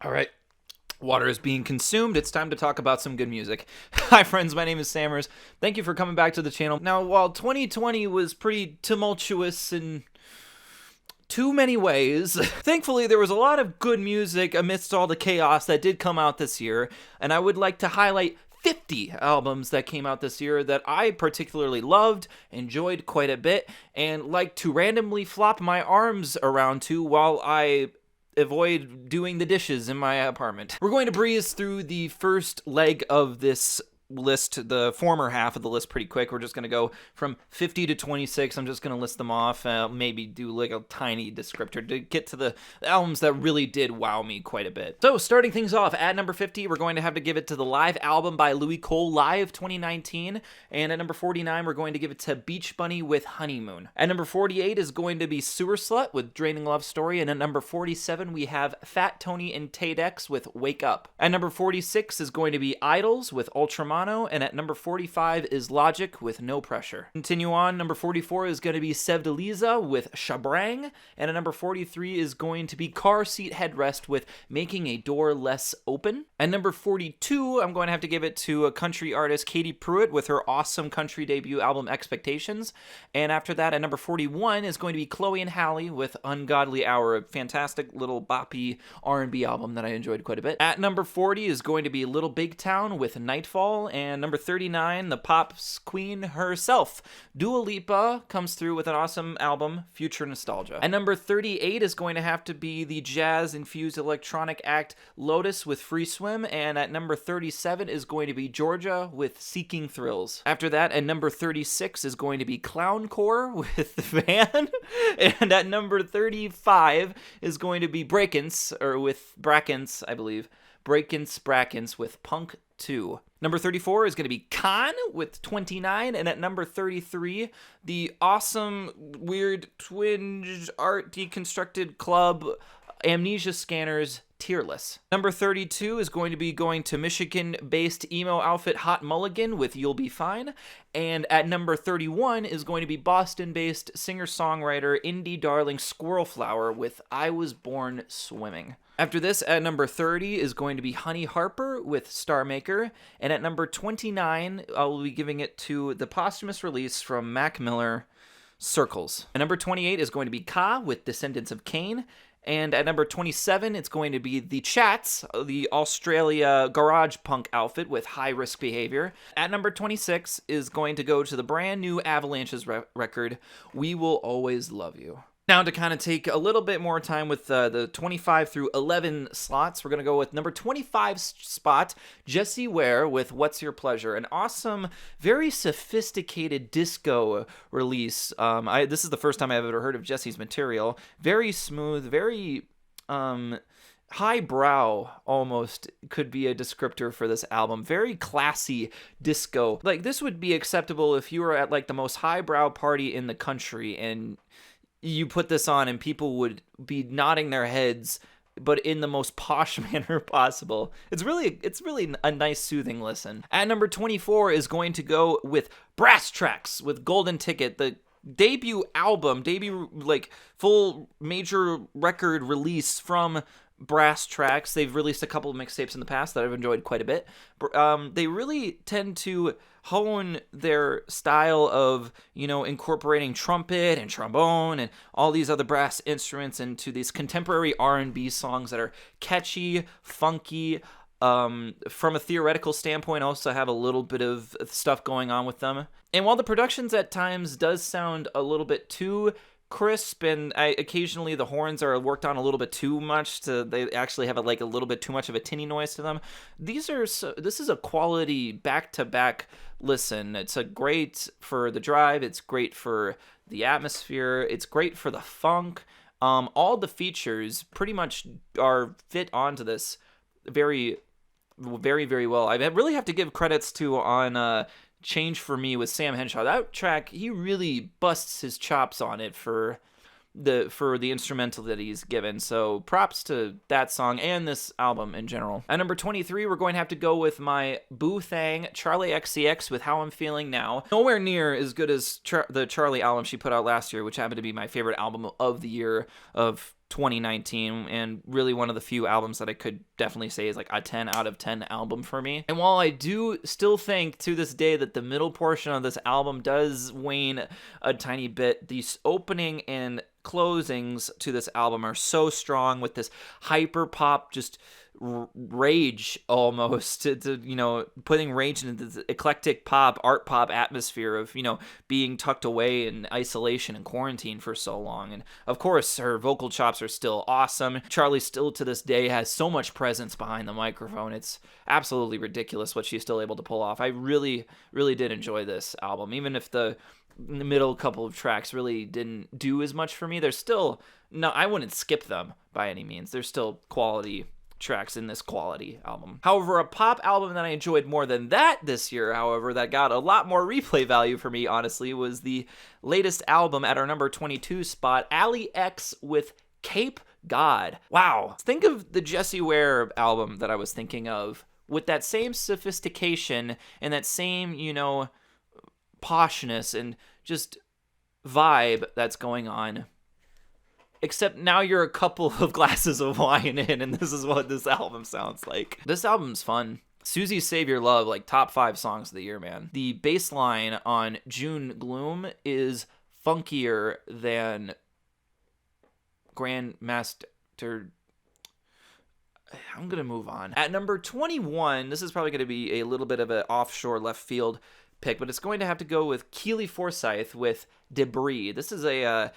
All right. Water is being consumed. It's time to talk about some good music. Hi, friends. My name is Sammers. Thank you for coming back to the channel. Now, while 2020 was pretty tumultuous in too many ways, thankfully there was a lot of good music amidst all the chaos that did come out this year, and I would like to highlight 50 albums that came out this year that I particularly loved, enjoyed quite a bit, and like to randomly flop my arms around to while I avoid doing the dishes in my apartment. We're going to breeze through the first leg of this list, the former half of the list, pretty quick. We're just going to go from 50 to 26. I'm just going to list them off, maybe do like a tiny descriptor to get to the albums that really did wow me quite a bit. So starting things off, at number 50, we're going to have to give it to the live album by Louis Cole, Live 2019, and at number 49, we're going to give it to Beach Bunny with Honeymoon. At number 48 is going to be Sewer Slut with Draining Love Story, and at number 47, we have Fat Tony and Taydex with Wake Up. At number 46 is going to be Idols with Ultramono, and at number 45 is Logic with No Pressure. Continue on, number 44 is going to be Sevdaliza with Shabrang, and at number 43 is going to be Car Seat Headrest with Making a Door Less Open. At number 42, I'm going to have to give it to a country artist, Katie Pruitt, with her awesome country debut album Expectations. And after that, at number 41 is going to be Chloe and Halle with Ungodly Hour, a fantastic little boppy R&B album that I enjoyed quite a bit. At number 40 is going to be Little Big Town with Nightfall, and number 39, the pop's queen herself, Dua Lipa, comes through with an awesome album, Future Nostalgia. At number 38 is going to have to be the jazz-infused electronic act Lotus with Free Swim, and at number 37 is going to be Georgia with Seeking Thrills. After that, at number 36 is going to be Clowncore with The Van, and at number 35 is going to be Brakence, or with Brakence, I believe, Brakence with Punk 2. Number 34 is going to be K.A.A.N with 29, and at number 33, the awesome, weird, twinge, art deconstructed club Amnesia Scanners Tearless. Number 32 is going to be going to Michigan-based emo outfit Hot Mulligan with You'll Be Fine, and at number 31 is going to be Boston-based singer-songwriter indie darling Squirrel Flower with I Was Born Swimming. After this, at number 30 is going to be Honey Harper with Starmaker, and at number 29, I'll be giving it to the posthumous release from Mac Miller, Circles. And number 28 is going to be Ka with Descendants of Cain, and at number 27, it's going to be The Chats, the Australia garage punk outfit with High Risk Behavior. At number 26 is going to go to the brand new Avalanche's record, We Will Always Love You. Now, to kind of take a little bit more time with the 25 through 11 slots, we're going to go with number 25 spot, Jessie Ware with What's Your Pleasure, an awesome, very sophisticated disco release. This is the first time I've ever heard of Jessie's material. Very smooth, very highbrow, almost could be a descriptor for this album. Very classy disco. Like, this would be acceptable if you were at like the most highbrow party in the country and you put this on and people would be nodding their heads, but in the most posh manner possible. It's really a nice, soothing listen. At number 24 is going to go with Brasstracks with Golden Ticket, the debut like full major record release from Brasstracks. They've released a couple of mixtapes in the past that I've enjoyed quite a bit. They really tend to hone their style of, incorporating trumpet and trombone and all these other brass instruments into these contemporary R&B songs that are catchy, funky, from a theoretical standpoint, also have a little bit of stuff going on with them. And while the productions at times does sound a little bit too crisp, and occasionally the horns are worked on a little bit too much, they actually have a little bit too much of a tinny noise to them. This is a quality back-to-back listen. It's a great for the drive, it's great for the atmosphere, it's great for the funk. All the features pretty much are fit onto this very, very, very well. I really have to give credits to on Change for Me with Sam Henshaw. That track, he really busts his chops on it for the instrumental that he's given. So props to that song and this album in general. At number 23, we're going to have to go with my boo thang, Charli XCX with How I'm Feeling Now. Nowhere near as good as the Charli album she put out last year, which happened to be my favorite album of the year of 2019, and really one of the few albums that I could definitely say is like a 10 out of 10 album for me. And while I do still think to this day that the middle portion of this album does wane a tiny bit, the opening and closings to this album are so strong with this hyper pop, just rage almost, to you know, putting rage into this eclectic pop, art pop atmosphere of, you know, being tucked away in isolation and quarantine for so long. And of course, her vocal chops are still awesome. Charli still to this day has so much presence behind the microphone. It's absolutely ridiculous what she's still able to pull off. I really, really did enjoy this album, even if the middle couple of tracks really didn't do as much for me. There's still, no, I wouldn't skip them by any means. There's still quality tracks in this quality album. However, a pop album that I enjoyed more than that this year, however, that got a lot more replay value for me, honestly, was the latest album at our number 22 spot, Allie X with Cape God. Wow. Think of the Jessie Ware album that I was thinking of with that same sophistication and that same, you know, poshness and just vibe that's going on. Except now you're a couple of glasses of wine in, and this is what this album sounds like. This album's fun. Susie Save Your Love, like top 5 songs of the year, man. The bass line on June Gloom is funkier than Grandmaster. I'm going to move on. At number 21, this is probably going to be a little bit of an offshore left field pick, but it's going to have to go with Keeley Forsyth with Debris. This is a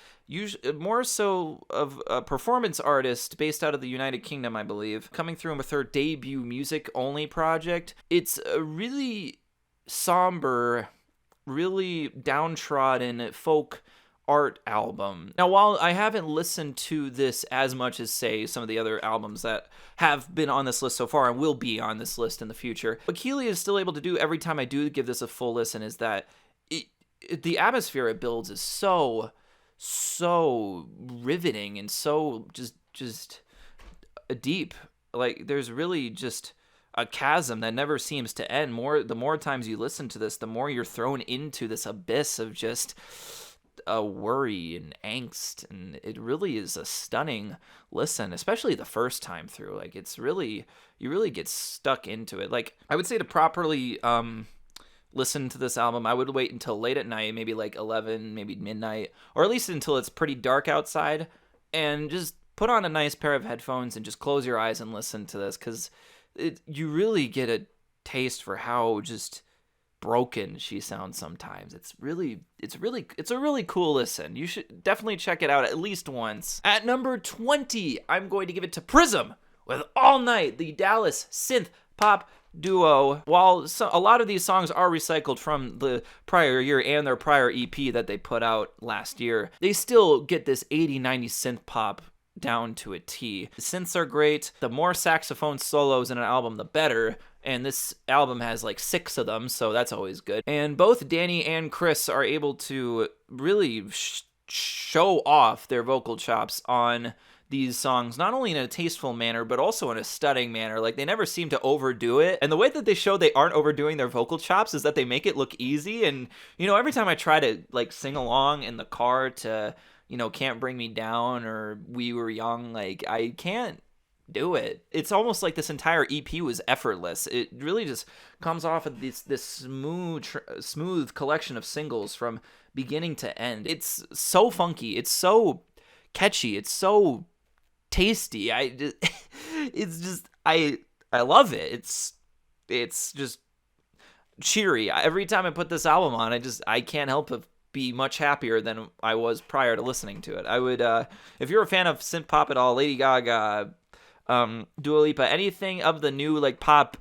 more so of a performance artist based out of the United Kingdom, I believe, coming through with her debut music-only project. It's a really somber, really downtrodden folk art album. Now, while I haven't listened to this as much as, say, some of the other albums that have been on this list so far and will be on this list in the future, what Keeley is still able to do every time I do give this a full listen is that the atmosphere it builds is so riveting and so just deep. Like, there's really just a chasm that never seems to end. The more times you listen to this, the more you're thrown into this abyss of just a worry and angst, and it really is a stunning listen, especially the first time through. Like, it's really, you really get stuck into it. Like, I would say to properly listen to this album, I would wait until late at night, maybe like 11, maybe midnight, or at least until it's pretty dark outside, and just put on a nice pair of headphones and just close your eyes and listen to this, because you really get a taste for how just broken she sounds sometimes. It's a really cool listen. You should definitely check it out at least once. At number 20, I'm going to give it to Prism with All Night, the Dallas synth pop duo. While a lot of these songs are recycled from the prior year and their prior EP that they put out last year, they still get this 80s, 90s synth pop down to a T. The synths are great. The more saxophone solos in an album, the better. And this album has like 6 of them, so that's always good. And both Danny and Chris are able to really show off their vocal chops on these songs, not only in a tasteful manner, but also in a stunning manner. Like, they never seem to overdo it. And the way that they show they aren't overdoing their vocal chops is that they make it look easy. And, you know, every time I try to like sing along in the car to, you know, Can't Bring Me Down or We Were Young, like, I can't do it. It's almost like this entire EP was effortless. It really just comes off of this smooth collection of singles from beginning to end. It's so funky. It's so catchy. It's so tasty. I love it. It's just cheery. Every time I put this album on, I can't help but be much happier than I was prior to listening to it. I would, if you're a fan of synth pop at all, Lady Gaga, Dua Lipa, anything of the new like pop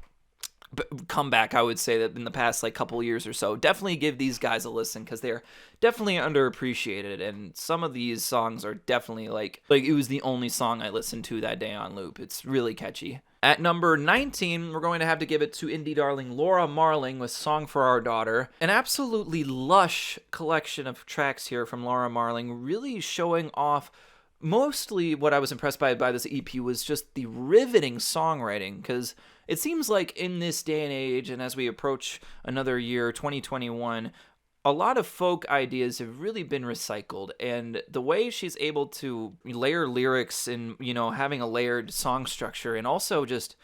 comeback, I would say that in the past like couple years or so, definitely give these guys a listen, because they're definitely underappreciated, and some of these songs are definitely like it was the only song I listened to that day on loop. It's really catchy. At number 19, we're going to have to give it to indie darling Laura Marling with Song for Our Daughter. An absolutely lush collection of tracks here from Laura Marling, really showing off. Mostly what I was impressed by this EP was just the riveting songwriting, because it seems like in this day and age, and as we approach another year, 2021, a lot of folk ideas have really been recycled, and the way she's able to layer lyrics and, having a layered song structure, and also just,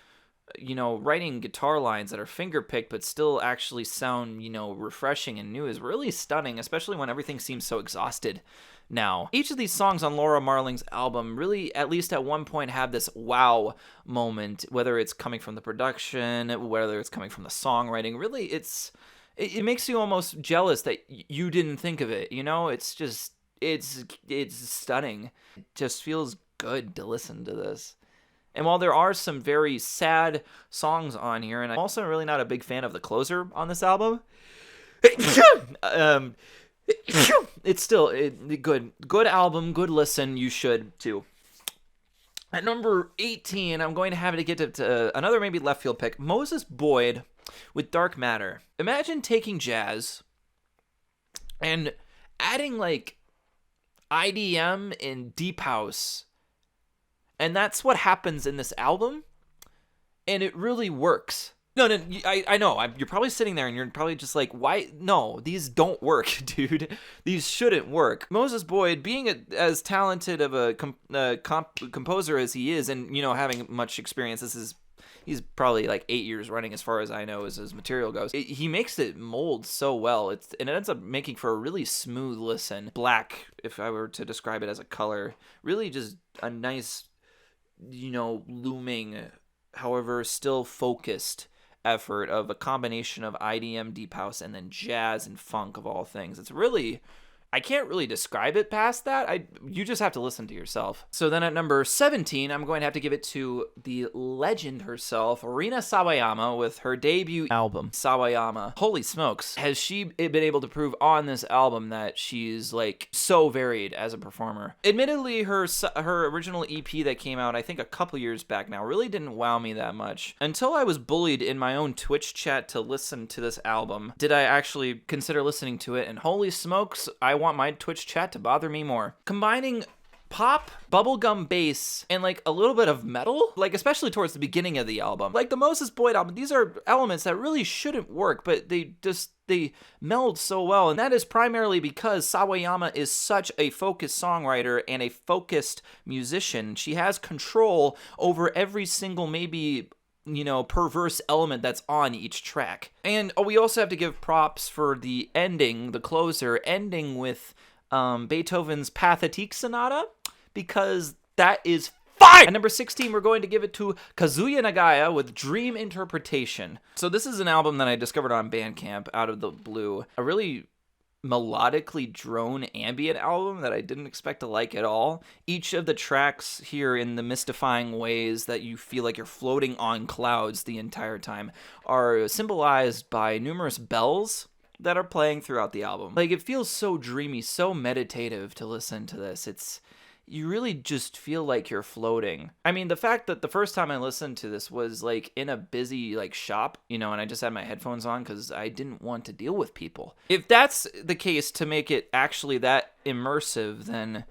writing guitar lines that are finger-picked but still actually sound, refreshing and new is really stunning, especially when everything seems so exhausted now. Each of these songs on Laura Marling's album really, at least at one point, have this wow moment, whether it's coming from the production, whether it's coming from the songwriting. Really, it makes you almost jealous that you didn't think of it, It's just, it's stunning. It just feels good to listen to this. And while there are some very sad songs on here, and I'm also really not a big fan of the closer on this album, it's still good album, good listen. You should too. At number 18, I'm going to have to get to another maybe left field pick, Moses Boyd with Dark Matter. Imagine taking jazz and adding like IDM and deep house, and that's what happens in this album, and it really works. No, I know. You're probably sitting there and you're probably just like, why? No, these don't work, dude. These shouldn't work. Moses Boyd, being as talented of a composer as he is, and, having much experience, he's probably like 8 years running as far as I know as his material goes. He makes it mold so well. And it ends up making for a really smooth listen. Black, if I were to describe it as a color, really just a nice, looming, however, still focused effort of a combination of IDM, deep house, and then jazz and funk of all things. It's really, I can't really describe it past that. You just have to listen to yourself. So then at number 17, I'm going to have to give it to the legend herself, Rina Sawayama, with her debut album, Sawayama. Holy smokes. Has she been able to prove on this album that she's like so varied as a performer? Admittedly, her original EP that came out, I think a couple years back now, really didn't wow me that much. Until I was bullied in my own Twitch chat to listen to this album, did I actually consider listening to it, and holy smokes, I want my Twitch chat to bother me more. Combining pop, bubblegum bass, and like a little bit of metal, like especially towards the beginning of the album. Like the Moses Boyd album, these are elements that really shouldn't work, but they meld so well, and that is primarily because Sawayama is such a focused songwriter and a focused musician. She has control over every single maybe perverse element that's on each track. And we also have to give props for the ending, the closer, ending with Beethoven's Pathetique Sonata, because that is fine! At number 16, we're going to give it to Kazuya Nagaya with Dream Interpretation. So this is an album that I discovered on Bandcamp out of the blue. A really melodically drone ambient album that I didn't expect to like at all. Each of the tracks here, in the mystifying ways that you feel like you're floating on clouds the entire time, are symbolized by numerous bells that are playing throughout the album. Like, it feels so dreamy, so meditative to listen to this. You really just feel like you're floating. I mean, the fact that the first time I listened to this was like in a busy like shop, and I just had my headphones on because I didn't want to deal with people. If that's the case to make it actually that immersive, then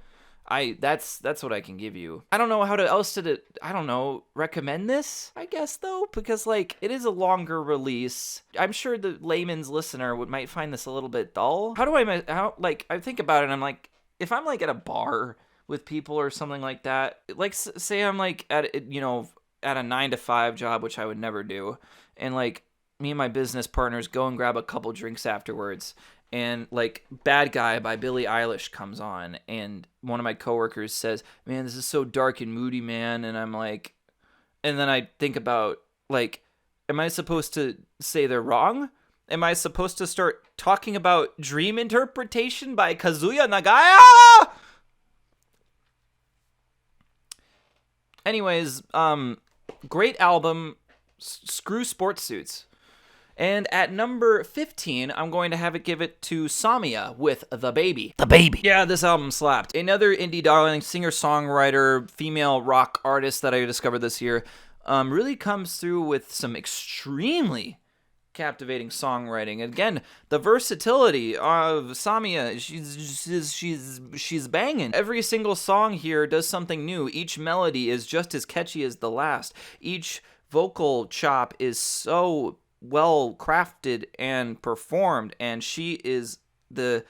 that's what I can give you. I don't know how else to recommend this, I guess, though, because like it is a longer release. I'm sure the layman's listener might find this a little bit dull. I think about it and I'm like, if I'm like at a bar with people or something like that, like say I'm like at a 9-to-5 job, which I would never do, and like me and my business partners go and grab a couple drinks afterwards, and like Bad Guy by Billie Eilish comes on, and one of my coworkers says, man, this is so dark and moody, man, and I'm like, and then I think about like, am I supposed to say they're wrong? Am I supposed to start talking about Dream Interpretation by Kazuya Nagaya? Anyways, great album. Screw sports suits. And at number 15, I'm going to give it to Samia with The Baby. The Baby. Yeah, this album slapped. Another indie darling, singer-songwriter, female rock artist that I discovered this year, really comes through with some extremely captivating songwriting. Again, the versatility of Samia, she's banging. Every single song here does something new. Each melody is just as catchy as the last. Each vocal chop is so well crafted and performed, and she is the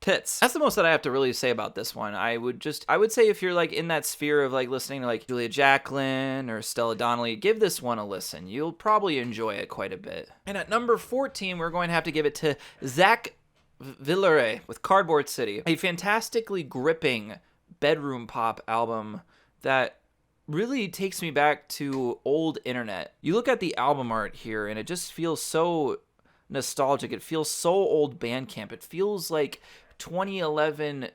tits. That's the most that I have to really say about this one. I would say if you're like in that sphere of like listening to like Julia Jacqueline or Stella Donnelly, give this one a listen. You'll probably enjoy it quite a bit. And at number 14, we're going to have to give it to Zach Villere with Cardboard City, a fantastically gripping bedroom pop album that really takes me back to old internet. You look at the album art here and it just feels so nostalgic. It feels so old Bandcamp. It feels like 2011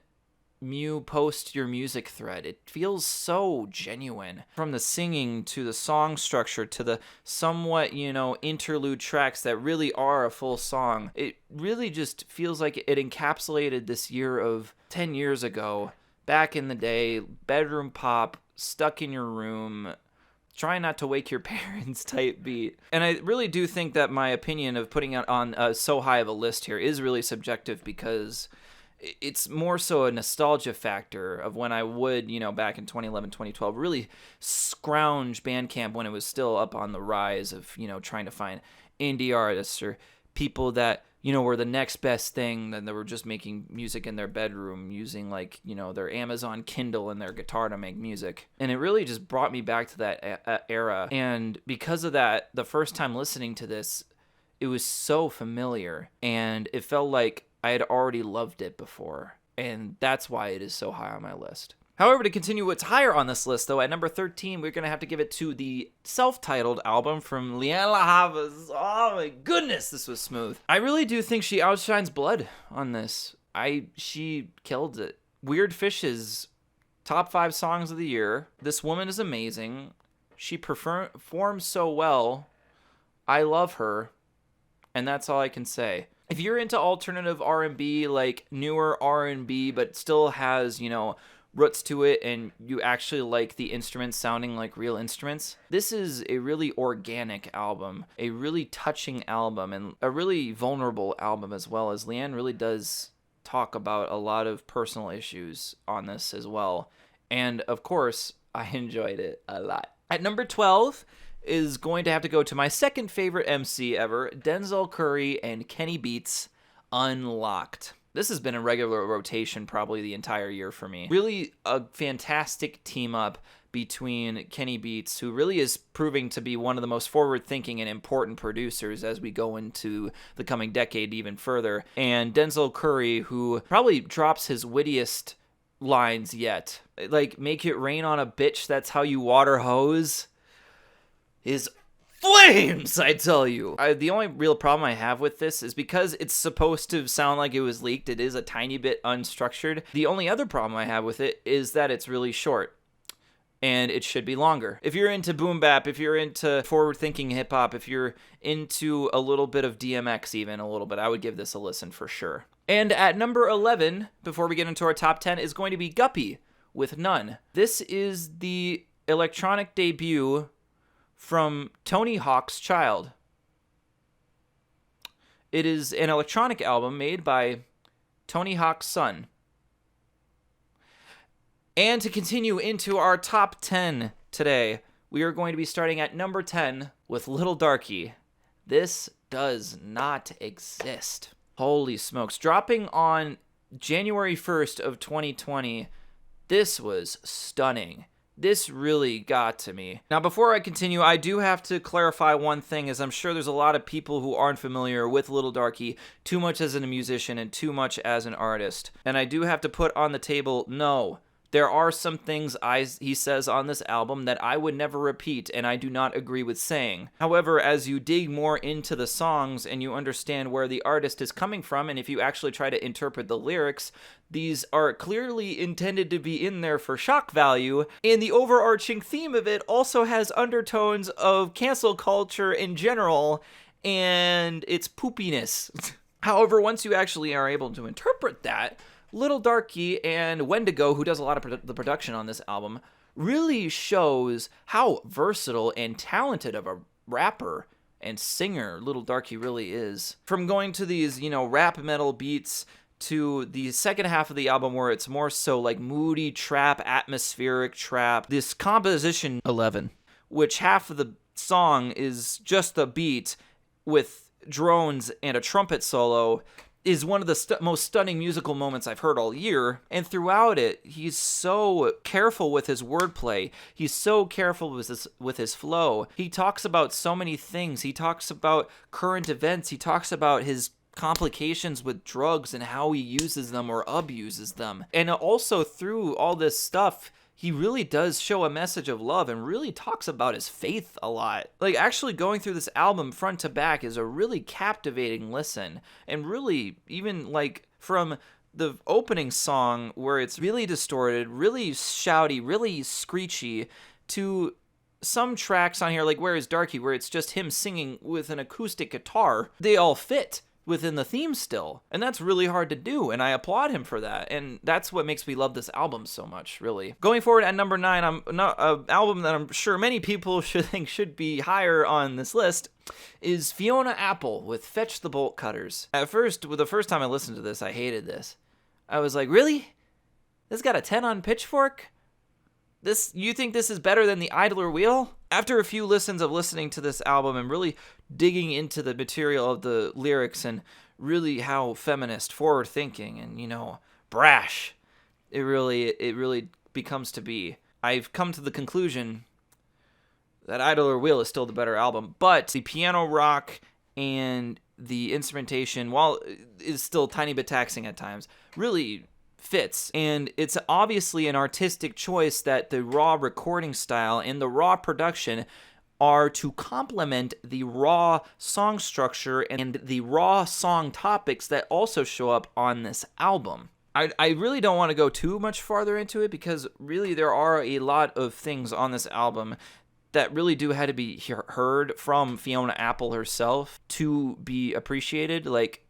Mew Post Your Music thread. It feels so genuine. From the singing to the song structure to the somewhat, interlude tracks that really are a full song. It really just feels like it encapsulated this year of 10 years ago, back in the day, bedroom pop, stuck in your room, try not to wake your parents type beat. And I really do think that my opinion of putting it on so high of a list here is really subjective, because it's more so a nostalgia factor of when I would, back in 2011, 2012, really scrounge Bandcamp when it was still up on the rise of, trying to find indie artists or people that, were the next best thing, that they were just making music in their bedroom using like, their Amazon Kindle and their guitar to make music. And it really just brought me back to that era. And because of that, the first time listening to this, it was so familiar and it felt like I had already loved it before, and that's why it is so high on my list. However, to continue what's higher on this list, though, at number 13, we're going to have to give it to the self-titled album from Lianne La Havas. Oh my goodness, this was smooth. I really do think she outshines Blood on this. She killed it. Weird Fishes, top 5 songs of the year. This woman is amazing. She performs so well. I love her, and that's all I can say. If you're into alternative R&B, like newer R&B, but still has, roots to it, and you actually like the instruments sounding like real instruments, this is a really organic album, a really touching album, and a really vulnerable album as well, as Lianne really does talk about a lot of personal issues on this as well. And of course, I enjoyed it a lot. At number 12 is going to have to go to my second favorite MC ever, Denzel Curry and Kenny Beats, Unlocked. This has been a regular rotation probably the entire year for me. Really a fantastic team up between Kenny Beats, who really is proving to be one of the most forward-thinking and important producers as we go into the coming decade even further, and Denzel Curry, who probably drops his wittiest lines yet. Like, make it rain on a bitch, that's how you water hose, is flames, I tell you. The only real problem I have with this is because it's supposed to sound like it was leaked, it is a tiny bit unstructured. The only other problem I have with it is that it's really short, and it should be longer. If you're into boom bap, if you're into forward-thinking hip-hop, if you're into a little bit of DMX even a little bit, I would give this a listen for sure. And at number 11, before we get into our top 10, is going to be Guppy with None. This is the electronic debut from Tony Hawk's Child. It is an electronic album made by Tony Hawk's son. And to continue into our top 10 today, we are going to be starting at number 10 with Little Darky. This does not exist. Holy smokes. Dropping on January 1st of 2020, this was stunning. This really got to me. Now, before I continue, I do have to clarify one thing, as I'm sure there's a lot of people who aren't familiar with Little Darky too much as a musician and too much as an artist. And I do have to put on the table, no, there are some things he says on this album that I would never repeat and I do not agree with saying. However, as you dig more into the songs and you understand where the artist is coming from, and if you actually try to interpret the lyrics, these are clearly intended to be in there for shock value, and the overarching theme of it also has undertones of cancel culture in general and its poopiness. However, once you actually are able to interpret that, Little Darky and Wendigo, who does a lot of the production on this album, really shows how versatile and talented of a rapper and singer Little Darky really is. From going to these, rap metal beats to the second half of the album where it's more so like moody trap, atmospheric trap. This composition 11, which half of the song is just the beat with drones and a trumpet solo, is one of the most stunning musical moments I've heard all year. And throughout it, he's so careful with his wordplay. He's so careful with his flow. He talks about so many things. He talks about current events. He talks about his complications with drugs and how he uses them or abuses them. And also through all this stuff, he really does show a message of love and really talks about his faith a lot. Like, actually going through this album front to back is a really captivating listen. And really, even like from the opening song where it's really distorted, really shouty, really screechy, to some tracks on here like Where is Darky, where it's just him singing with an acoustic guitar, they all fit within the theme still, and that's really hard to do, and I applaud him for that, and that's what makes me love this album so much, really. Going forward at number 9, an album that I'm sure many people should be higher on this list, is Fiona Apple with Fetch the Bolt Cutters. At first, the first time I listened to this, I hated this. I was like, really? This got a 10 on Pitchfork? You think this is better than the Idler Wheel? After a few listens of listening to this album and really digging into the material of the lyrics and really how feminist, forward-thinking, and, brash it really becomes to be, I've come to the conclusion that Idler Wheel is still the better album, but the piano rock and the instrumentation, while is still a tiny bit taxing at times, really fits. And it's obviously an artistic choice that the raw recording style and the raw production are to complement the raw song structure and the raw song topics that also show up on this album. I really don't want to go too much farther into it, because really there are a lot of things on this album that really do have to be heard from Fiona Apple herself to be appreciated. Like,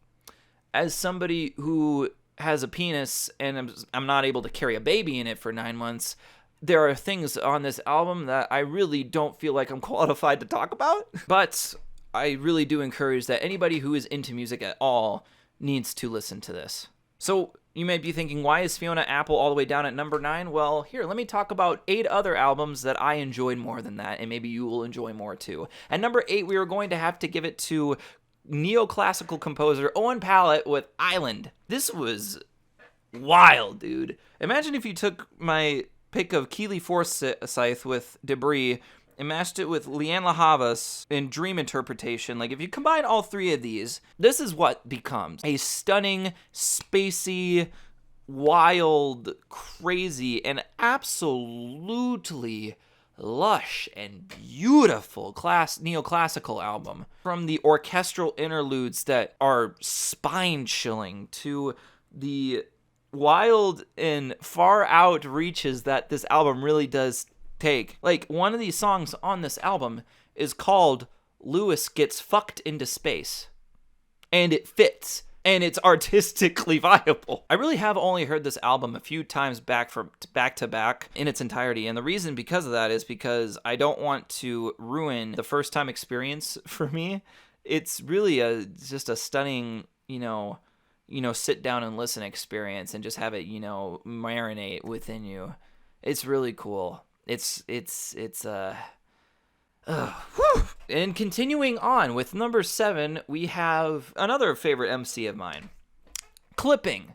as somebody who has a penis and I'm not able to carry a baby in it for 9 months, there are things on this album that I really don't feel like I'm qualified to talk about. But I really do encourage that anybody who is into music at all needs to listen to this. So you may be thinking, why is Fiona Apple all the way down at number 9? Well, here, let me talk about 8 other albums that I enjoyed more than that, and maybe you will enjoy more too. At number 8, we are going to have to give it to neoclassical composer Owen Pallet with Island. This was wild, dude. Imagine if you took my pick of Keeley Forsyth with Debris and matched it with Lianne La Havas in Dream Interpretation. Like, if you combine all 3 of these, this is what becomes a stunning, spacey, wild, crazy, and absolutely lush and beautiful neoclassical album. From the orchestral interludes that are spine-chilling to the wild and far out reaches that this album really does take. Like, one of these songs on this album is called Lewis Gets Fucked into Space, and it fits, and it's artistically viable. I really have only heard this album a few times back to back in its entirety, and the reason because of that is because I don't want to ruin the first time experience for me. It's really just a stunning, sit down and listen experience, and just have it, marinate within you. It's really cool. And continuing on with number 7, we have another favorite MC of mine. Clipping.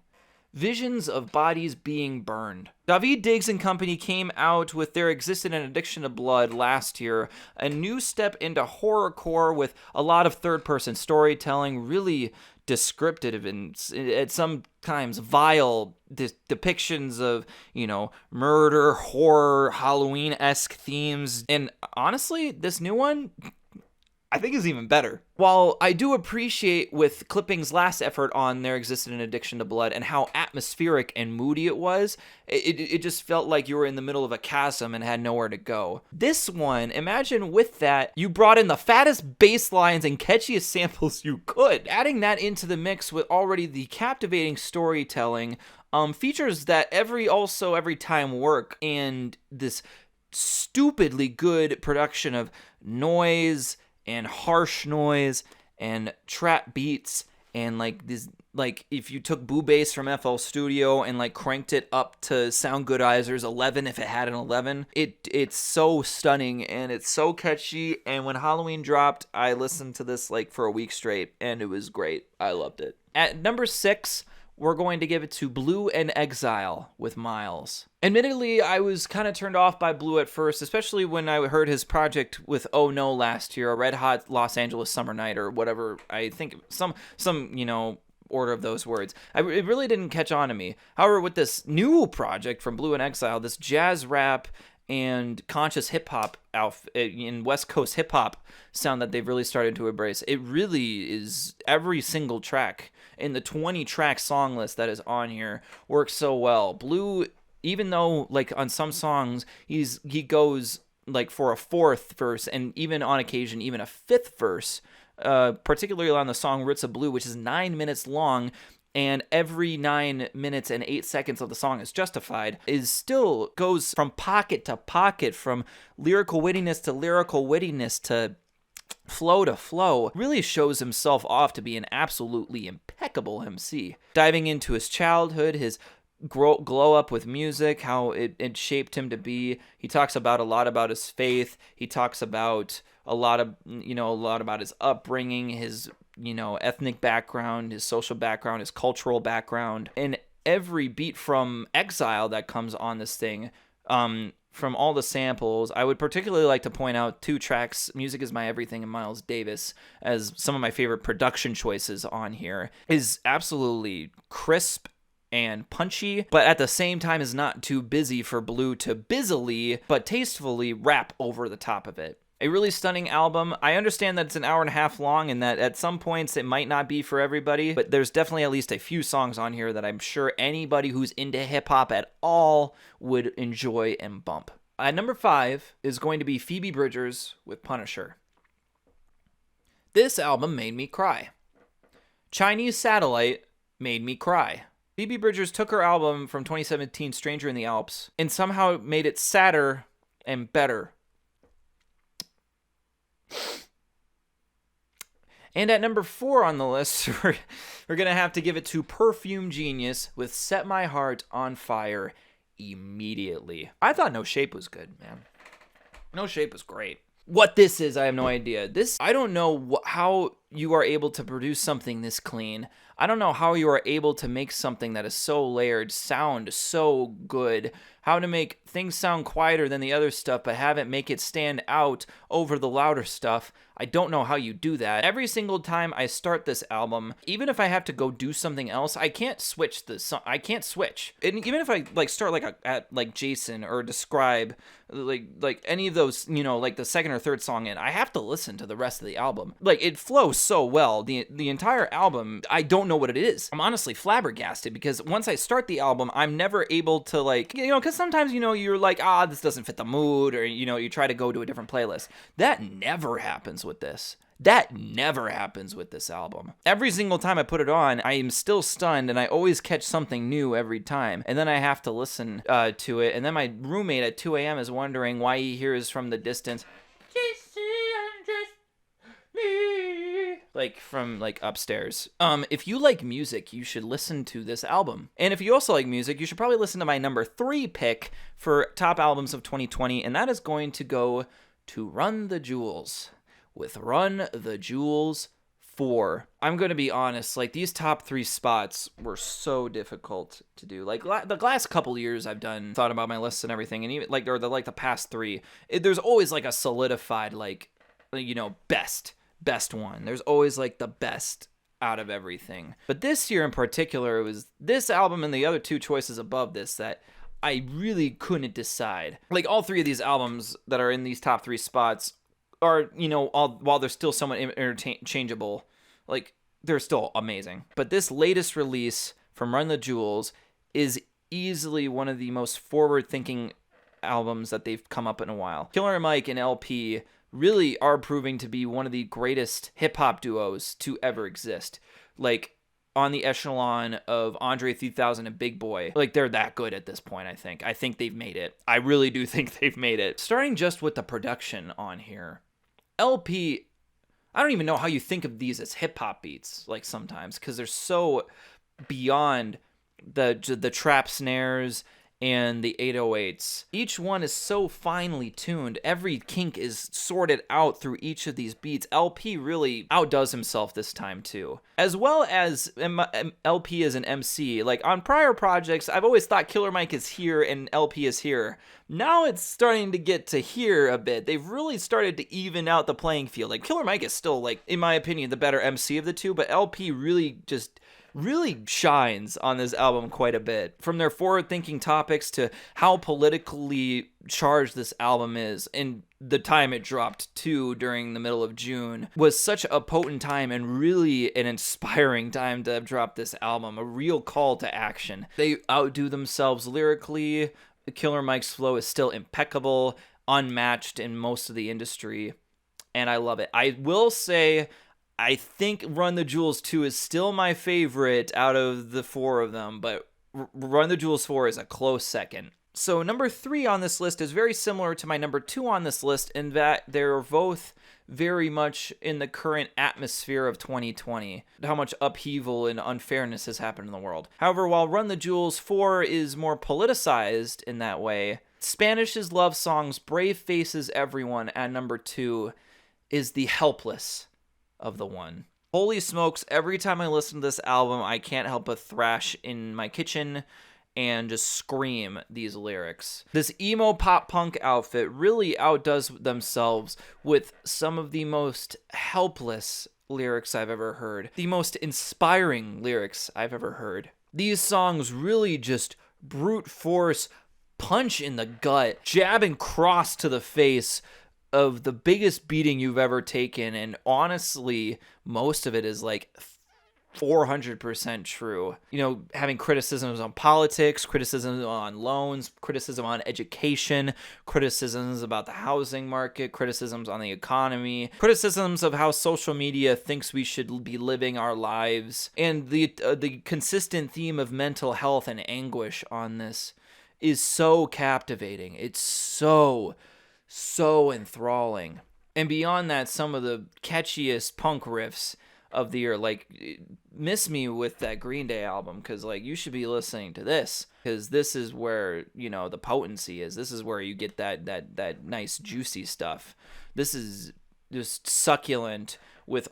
Visions of Bodies Being Burned. Daveed Diggs and company came out with their Existed an Addiction to Blood last year, a new step into horrorcore with a lot of third-person storytelling, really descriptive and at sometimes vile depictions of, murder, horror, Halloween-esque themes. And honestly, this new one, I think, is even better. While I do appreciate with Clipping's last effort on their Existed an Addiction to Blood and how atmospheric and moody it was, it just felt like you were in the middle of a chasm and had nowhere to go. This one, imagine with that, you brought in the fattest bass lines and catchiest samples you could. Adding that into the mix with already the captivating storytelling, features that every time work, and this stupidly good production of noise and harsh noise and trap beats, and if you took Boo Bass from FL Studio and cranked it up to Soundgoodizer's 11 if it had an 11, it's so stunning and it's so catchy. And when Halloween dropped, I listened to this for a week straight, and it was great. I loved it. At number 6, we're going to give it to Blu Exile with Miles. Admittedly, I was kind of turned off by Blu at first, especially when I heard his project with Oh No last year, a Red Hot Los Angeles Summer Night or whatever. I think some order of those words. It really didn't catch on to me. However, with this new project from Blu Exile, this jazz rap and conscious hip-hop in West Coast hip-hop sound that they've really started to embrace, it really is every single track in the 20-track song list that is on here works so well. Blu, even though like on some songs he goes like for a 4th verse and even on occasion even a 5th verse, particularly on the song Roots of Blue, which is 9 minutes long, and every 9 minutes and 8 seconds of the song is justified, is still goes from pocket to pocket, from lyrical wittiness to lyrical wittiness to flow, really shows himself off to be an absolutely impeccable MC. Diving into his childhood, his glow up with music, how it shaped him to be. He talks about a lot about his faith. He talks about a lot about his upbringing, his ethnic background, his social background, his cultural background, and every beat from Exile that comes on this thing. From all the samples, I would particularly like to point out 2 tracks, Music Is My Everything and Miles Davis, as some of my favorite production choices on here. Is absolutely crisp and punchy, but at the same time is not too busy for Blu to busily, but tastefully rap over the top of it. A really stunning album. I understand that it's an hour and a half long and that at some points it might not be for everybody, but there's definitely at least a few songs on here that I'm sure anybody who's into hip-hop at all would enjoy and bump. At number 5 is going to be Phoebe Bridgers with Punisher. This album made me cry. Chinese Satellite made me cry. Phoebe Bridgers took her album from 2017, Stranger in the Alps, and somehow made it sadder and better. And at number 4 on the list, we're going to have to give it to Perfume Genius with Set My Heart on Fire immediately. I thought No Shape was good, man. No Shape was great. What this is, I have no idea. I don't know how you are able to produce something this clean. I don't know how you are able to make something that is so layered sound so good. How to make things sound quieter than the other stuff, but have it make it stand out over the louder stuff. I don't know how you do that. Every single time I start this album, even if I have to go do something else, I can't switch the song. I can't switch. And even if I start at Jason or Describe, like any of those, like the 2nd or 3rd song in, I have to listen to the rest of the album. Like it flows so well. The entire album, I don't know what it is. I'm honestly flabbergasted because once I start the album, I'm never able to because sometimes, you're like, this doesn't fit the mood, or, you try to go to a different playlist. That never happens with this. That never happens with this album. Every single time I put it on, I am still stunned, and I always catch something new every time. And then I have to listen to it. And then my roommate at 2 a.m. is wondering why he hears from the distance, Jessie and Jessie, from upstairs. If you like music, you should listen to this album. And if you also like music, you should probably listen to my number 3 pick for top albums of 2020, and that is going to go to Run the Jewels with Run the Jewels 4. I'm going to be honest, these top 3 spots were so difficult to do. The last couple years I've thought about my lists and everything, and even the past 3, there's always a solidified best one. There's always the best out of everything. But this year in particular, it was this album and the other 2 choices above this that I really couldn't decide. All 3 of these albums that are in these top 3 spots are, while they're still somewhat interchangeable, they're still amazing. But this latest release from Run the Jewels is easily one of the most forward-thinking albums that they've come up in a while. Killer Mike and LP really are proving to be one of the greatest hip-hop duos to ever exist. On the echelon of Andre 3000 and Big Boy. They're that good at this point, I think. I think they've made it. I really do think they've made it. Starting just with the production on here. LP, I don't even know how you think of these as hip-hop beats, sometimes, because they're so beyond the trap snares and the 808s. Each one is so finely tuned. Every kink is sorted out through each of these beats. LP really outdoes himself this time too. As well as LP as an MC. Like on prior projects, I've always thought Killer Mike is here and LP is here. Now it's starting to get to here a bit. They've really started to even out the playing field. Like Killer Mike is still, like, in my opinion, the better MC of the two, but LP really shines on this album quite a bit. From their forward-thinking topics to how politically charged this album is, and the time it dropped too during the middle of June was such a potent time and really an inspiring time to have dropped this album, a real call to action. They outdo themselves lyrically. Killer Mike's flow is still impeccable, unmatched in most of the industry, and I love it. I will say, I think Run the Jewels 2 is still my favorite out of the four of them, but Run the Jewels 4 is a close second. So number 3 on this list is very similar to my number 2 on this list in that they're both very much in the current atmosphere of 2020, how much upheaval and unfairness has happened in the world. However, while Run the Jewels 4 is more politicized in that way, Spanish's love songs Brave Faces Everyone at number 2 is the helpless of the one. Holy smokes, every time I listen to this album, I can't help but thrash in my kitchen and just scream these lyrics. This emo pop punk outfit really outdoes themselves with some of the most helpless lyrics I've ever heard, the most inspiring lyrics I've ever heard. These songs really just brute force, punch in the gut, jab and cross to the face of the biggest beating you've ever taken, and honestly, most of it is like 400% true. You know, having criticisms on politics, criticisms on loans, criticism on education, criticisms about the housing market, criticisms on the economy, criticisms of how social media thinks we should be living our lives, and the consistent theme of mental health and anguish on this is so captivating. It's so enthralling. And beyond that, some of the catchiest punk riffs of the year, like Miss Me with that Green Day album, because like you should be listening to this, because this is where, you know, the potency is. This is where you get that nice juicy stuff. This is just succulent with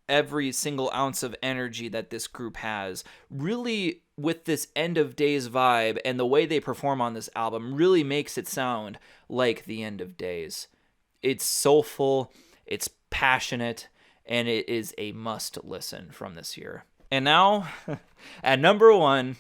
every single ounce of energy that this group has. Really, with this end of days vibe, and the way they perform on this album really makes it sound like the end of days. It's soulful, it's passionate, and it is a must listen from this year. And now, at number 1,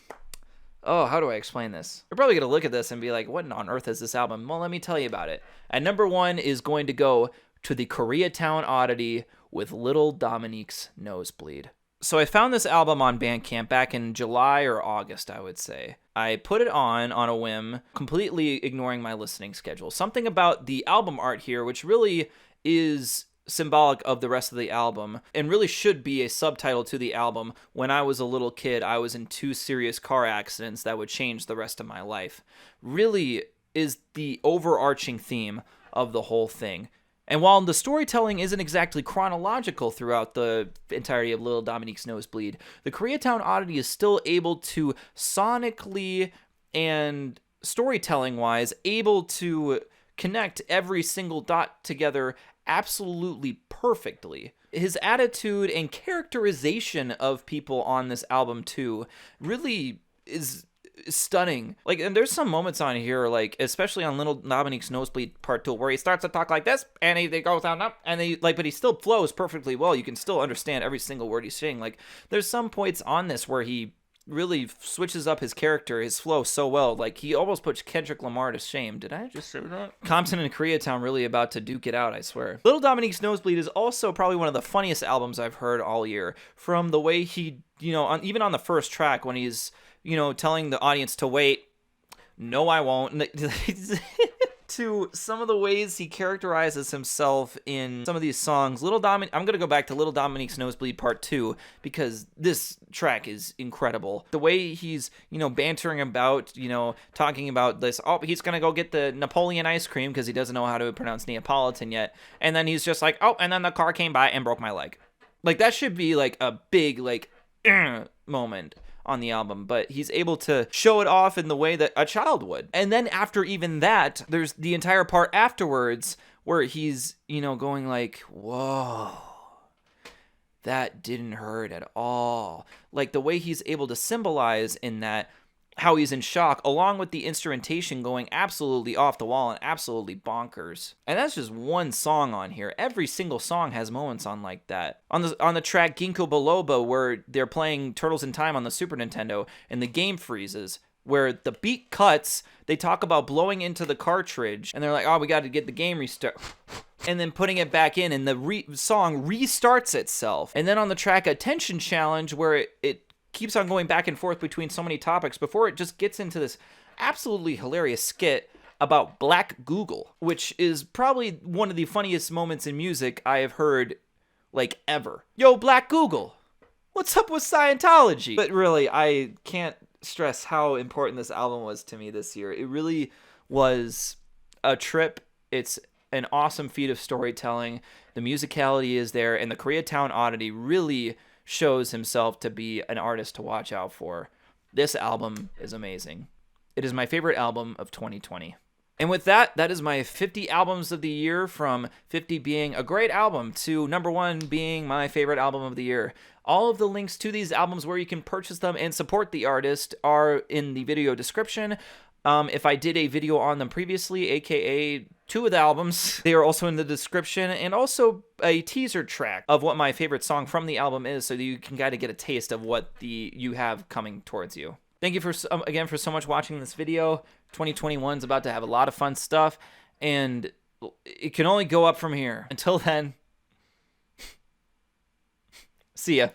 oh, how do I explain this? You're probably going to look at this and be like, what on earth is this album? Well, let me tell you about it. At number 1 is going to go to the Koreatown Oddity with Little Dominique's Nosebleed. So I found this album on Bandcamp back in July or August, I would say. I put it on a whim, completely ignoring my listening schedule. Something about the album art here, which really is symbolic of the rest of the album and really should be a subtitle to the album. When I was a little kid, I was in 2 serious car accidents that would change the rest of my life. Really is the overarching theme of the whole thing. And while the storytelling isn't exactly chronological throughout the entirety of Little Dominique's Nosebleed, the Koreatown Oddity is still able to sonically and storytelling-wise able to connect every single dot together absolutely perfectly. His attitude and characterization of people on this album too really is stunning. Like, and there's some moments on here, like especially on Little Dominique's Nosebleed Part 2, where he starts to talk like this and he goes down up and but he still flows perfectly well. You can still understand every single word he's saying. Like, there's some points on this where he really switches up his character, his flow so well. Like, he almost puts Kendrick Lamar to shame. Did I just say that? Compton and Koreatown really about to duke it out, I swear. Little Dominique's Nosebleed is also probably one of the funniest albums I've heard all year. From the way he, you know, even on the first track when he's, you know, telling the audience to wait, no, I won't, to some of the ways he characterizes himself in some of these songs. I'm going to go back to Little Dominique's Nosebleed Part 2 because this track is incredible. The way he's, you know, bantering about, you know, talking about this, oh, he's going to go get the Napoleon ice cream because he doesn't know how to pronounce Neapolitan yet. And then he's just like, oh, and then the car came by and broke my leg. Like, that should be like a big, like, moment on the album, but he's able to show it off in the way that a child would. And then after even that, there's the entire part afterwards where he's, you know, going like, whoa, that didn't hurt at all. Like the way he's able to symbolize in that how he's in shock, along with the instrumentation going absolutely off the wall and absolutely bonkers. And that's just one song on here. Every single song has moments on like that. On the track Ginkgo Biloba, where they're playing Turtles in Time on the Super Nintendo, and the game freezes, where the beat cuts, they talk about blowing into the cartridge, and they're like, oh, we got to get the game restart. And then putting it back in, and the song restarts itself. And then on the track Attention Challenge, where it keeps on going back and forth between so many topics before it just gets into this absolutely hilarious skit about Black Google, which is probably one of the funniest moments in music I have heard, like, ever. Yo, Black Google, what's up with Scientology? But really, I can't stress how important this album was to me this year. It really was a trip. It's an awesome feat of storytelling. The musicality is there, and the Koreatown Oddity really shows himself to be an artist to watch out for. This album is amazing. It is my favorite album of 2020. And with that, that is my 50 albums of the year, from 50 being a great album to number 1 being my favorite album of the year. All of the links to these albums where you can purchase them and support the artist are in the video description. If I did a video on them previously, aka 2 of the albums, they are also in the description, and also a teaser track of what my favorite song from the album is, so that you can kind of get a taste of what you have coming towards you. Thank you again for so much watching this video. 2021 is about to have a lot of fun stuff, and it can only go up from here. Until then, see ya.